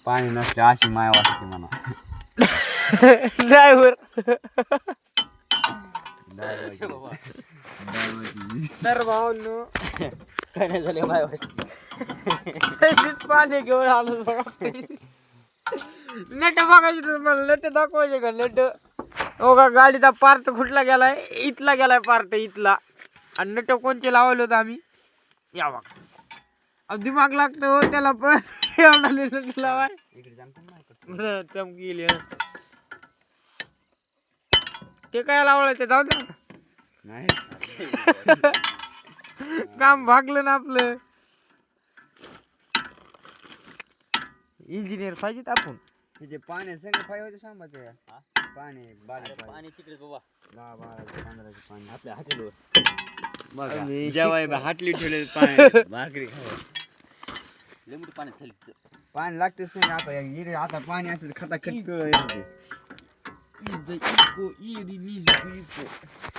पाणी नसले अशी माया वाटते म्हणा. ड्रायव्हर तर भाऊ काय नाही झाले माय वाटते. पाणी घेऊन आलो बघा. नेट बघायची तुम्हाला, नेट दाखवायचे का नेट. हो का, गाडीचा पार्ट कुठला गेलाय, इथला गेलाय पार्ट इथला. आणि नेट कोणते लावले होते आम्ही, या बघा. अब दिमाग लागतो हो त्याला पण. एवढा नेट लावाय चमकील. ते काय लावलं ते जाऊ दे नाही. काम भागलं ना आपलं. इंजिनियर पाहिजेत आपण. तिचे पाणी सगळे पाहिजे सांभाळते. पाणी पाणी तिकडे बाबा 10-12-15 पाणी आपल्या हॉटेलवर. बघा आणि जेव्हा हाटली ठेवले पाणी भाकरी खावा. लिमिट पाणी खाली. पाणी लागतेच नाही आता. आता पाणी असतं खटाखट येते.